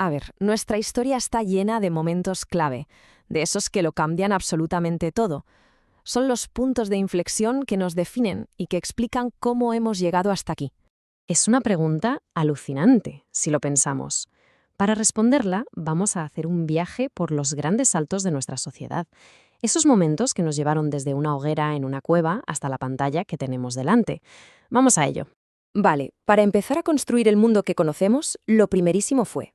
A ver, nuestra historia está llena de momentos clave, de esos que lo cambian absolutamente todo. Son los puntos de inflexión que nos definen y que explican cómo hemos llegado hasta aquí. Es una pregunta alucinante, si lo pensamos. Para responderla, vamos a hacer un viaje por los grandes saltos de nuestra sociedad. Esos momentos que nos llevaron desde una hoguera en una cueva hasta la pantalla que tenemos delante. Vamos a ello. Vale, para empezar a construir el mundo que conocemos, lo primerísimo fue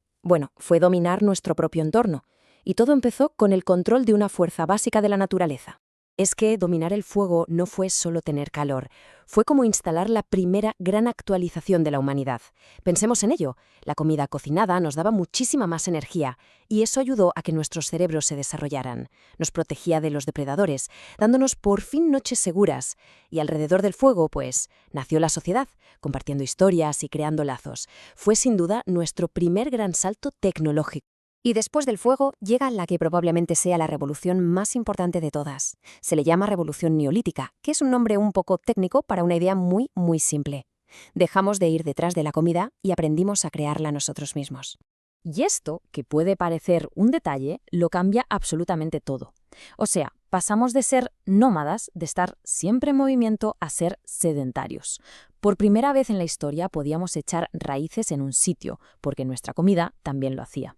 dominar nuestro propio entorno. Y todo empezó con el control de una fuerza básica de la naturaleza. Es que dominar el fuego no fue solo tener calor, fue como instalar la primera gran actualización de la humanidad. Pensemos en ello, la comida cocinada nos daba muchísima más energía, y eso ayudó a que nuestros cerebros se desarrollaran. Nos protegía de los depredadores, dándonos por fin noches seguras. Y alrededor del fuego, pues, nació la sociedad, compartiendo historias y creando lazos. Fue sin duda nuestro primer gran salto tecnológico. Y después del fuego llega la que probablemente sea la revolución más importante de todas. Se le llama revolución neolítica, que es un nombre un poco técnico para una idea muy, muy simple. Dejamos de ir detrás de la comida y aprendimos a crearla nosotros mismos. Y esto, que puede parecer un detalle, lo cambia absolutamente todo. O sea, pasamos de ser nómadas, de estar siempre en movimiento, a ser sedentarios. Por primera vez en la historia podíamos echar raíces en un sitio, porque nuestra comida también lo hacía.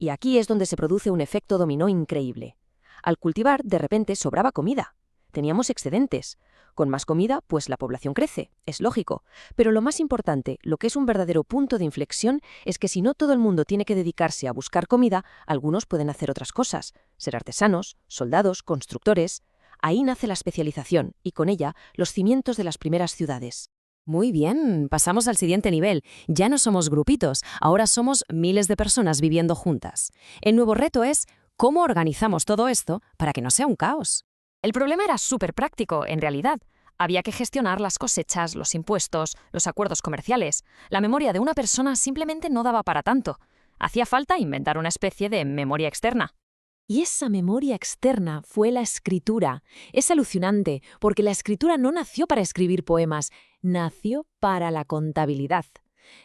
Y aquí es donde se produce un efecto dominó increíble. Al cultivar, de repente sobraba comida. Teníamos excedentes. Con más comida, pues la población crece, es lógico. Pero lo más importante, lo que es un verdadero punto de inflexión, es que si no todo el mundo tiene que dedicarse a buscar comida, algunos pueden hacer otras cosas, ser artesanos, soldados, constructores. Ahí nace la especialización y con ella los cimientos de las primeras ciudades. Muy bien, pasamos al siguiente nivel. Ya no somos grupitos, ahora somos miles de personas viviendo juntas. El nuevo reto es cómo organizamos todo esto para que no sea un caos. El problema era súper práctico, en realidad. Había que gestionar las cosechas, los impuestos, los acuerdos comerciales. La memoria de una persona simplemente no daba para tanto. Hacía falta inventar una especie de memoria externa. Y esa memoria externa fue la escritura. Es alucinante, porque la escritura no nació para escribir poemas, nació para la contabilidad.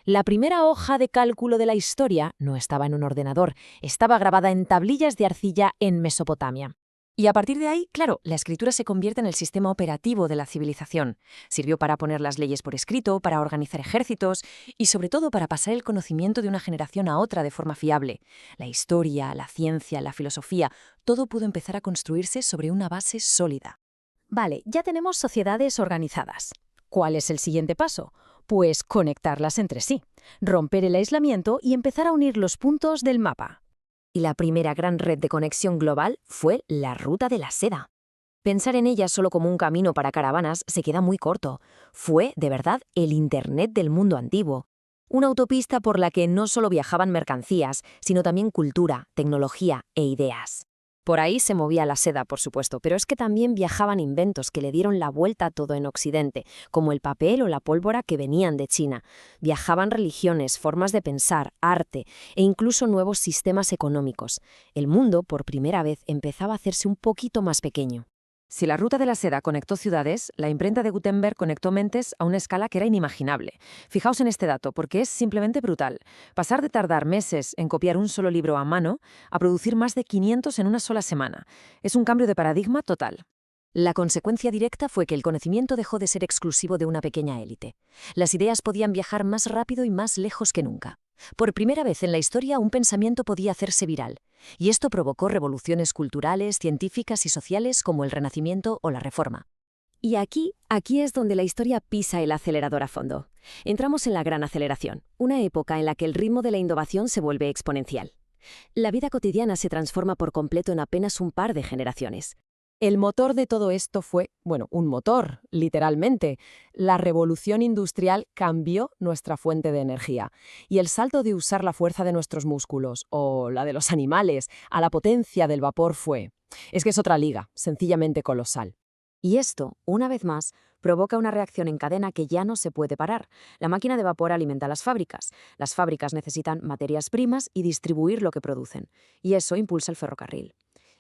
La primera hoja de cálculo de la historia no estaba en un ordenador, estaba grabada en tablillas de arcilla en Mesopotamia. Y a partir de ahí, claro, la escritura se convierte en el sistema operativo de la civilización. Sirvió para poner las leyes por escrito, para organizar ejércitos y sobre todo para pasar el conocimiento de una generación a otra de forma fiable. La historia, la ciencia, la filosofía, todo pudo empezar a construirse sobre una base sólida. Vale, ya tenemos sociedades organizadas. ¿Cuál es el siguiente paso? Pues conectarlas entre sí, romper el aislamiento y empezar a unir los puntos del mapa. Y la primera gran red de conexión global fue la Ruta de la Seda. Pensar en ella solo como un camino para caravanas se queda muy corto. Fue, de verdad, el Internet del mundo antiguo. Una autopista por la que no solo viajaban mercancías, sino también cultura, tecnología e ideas. Por ahí se movía la seda, por supuesto, pero es que también viajaban inventos que le dieron la vuelta a todo en Occidente, como el papel o la pólvora que venían de China. Viajaban religiones, formas de pensar, arte e incluso nuevos sistemas económicos. El mundo, por primera vez, empezaba a hacerse un poquito más pequeño. Si la Ruta de la Seda conectó ciudades, la imprenta de Gutenberg conectó mentes a una escala que era inimaginable. Fijaos en este dato, porque es simplemente brutal. Pasar de tardar meses en copiar un solo libro a mano a producir más de 500 en una sola semana. Es un cambio de paradigma total. La consecuencia directa fue que el conocimiento dejó de ser exclusivo de una pequeña élite. Las ideas podían viajar más rápido y más lejos que nunca. Por primera vez en la historia, un pensamiento podía hacerse viral. Y esto provocó revoluciones culturales, científicas y sociales como el Renacimiento o la Reforma. Y aquí es donde la historia pisa el acelerador a fondo. Entramos en la gran aceleración, una época en la que el ritmo de la innovación se vuelve exponencial. La vida cotidiana se transforma por completo en apenas un par de generaciones. El motor de todo esto fue, un motor, literalmente. La revolución industrial cambió nuestra fuente de energía. Y el salto de usar la fuerza de nuestros músculos, o la de los animales, a la potencia del vapor es que es otra liga, sencillamente colosal. Y esto, una vez más, provoca una reacción en cadena que ya no se puede parar. La máquina de vapor alimenta las fábricas. Las fábricas necesitan materias primas y distribuir lo que producen. Y eso impulsa el ferrocarril.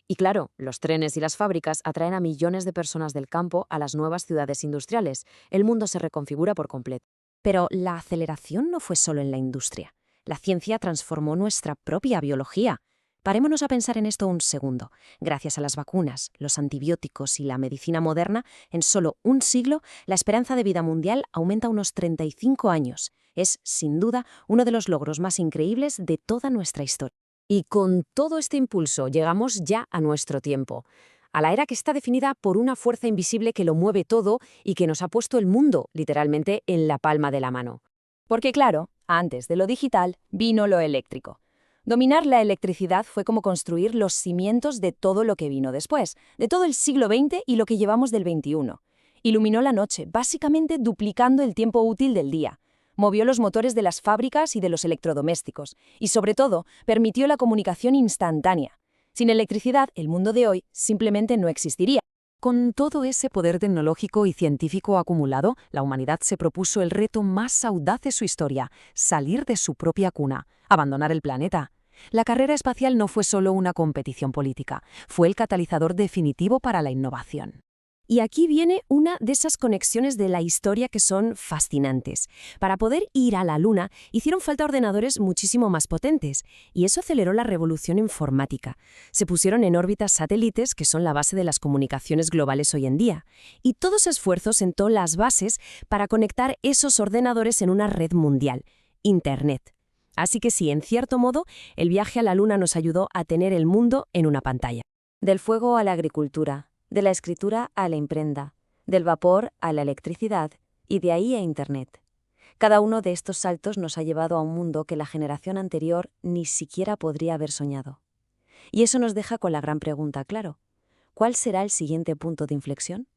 Y claro, los trenes y las fábricas atraen a millones de personas del campo a las nuevas ciudades industriales. El mundo se reconfigura por completo. Pero la aceleración no fue solo en la industria. La ciencia transformó nuestra propia biología. Parémonos a pensar en esto un segundo. Gracias a las vacunas, los antibióticos y la medicina moderna, en solo un siglo, la esperanza de vida mundial aumenta unos 35 años. Es, sin duda, uno de los logros más increíbles de toda nuestra historia. Y con todo este impulso llegamos ya a nuestro tiempo, a la era que está definida por una fuerza invisible que lo mueve todo y que nos ha puesto el mundo, literalmente, en la palma de la mano. Porque claro, antes de lo digital vino lo eléctrico. Dominar la electricidad fue como construir los cimientos de todo lo que vino después, de todo el siglo XX y lo que llevamos del XXI. Iluminó la noche, básicamente duplicando el tiempo útil del día. Movió los motores de las fábricas y de los electrodomésticos, y sobre todo, permitió la comunicación instantánea. Sin electricidad, el mundo de hoy simplemente no existiría. Con todo ese poder tecnológico y científico acumulado, la humanidad se propuso el reto más audaz de su historia: salir de su propia cuna, abandonar el planeta. La carrera espacial no fue solo una competición política, fue el catalizador definitivo para la innovación. Y aquí viene una de esas conexiones de la historia que son fascinantes. Para poder ir a la Luna, hicieron falta ordenadores muchísimo más potentes, y eso aceleró la revolución informática. Se pusieron en órbitas satélites, que son la base de las comunicaciones globales hoy en día, y todo ese esfuerzo sentó las bases para conectar esos ordenadores en una red mundial, Internet. Así que sí, en cierto modo, el viaje a la Luna nos ayudó a tener el mundo en una pantalla. Del fuego a la agricultura, de la escritura a la imprenta, del vapor a la electricidad y de ahí a Internet. Cada uno de estos saltos nos ha llevado a un mundo que la generación anterior ni siquiera podría haber soñado. Y eso nos deja con la gran pregunta, claro: ¿cuál será el siguiente punto de inflexión?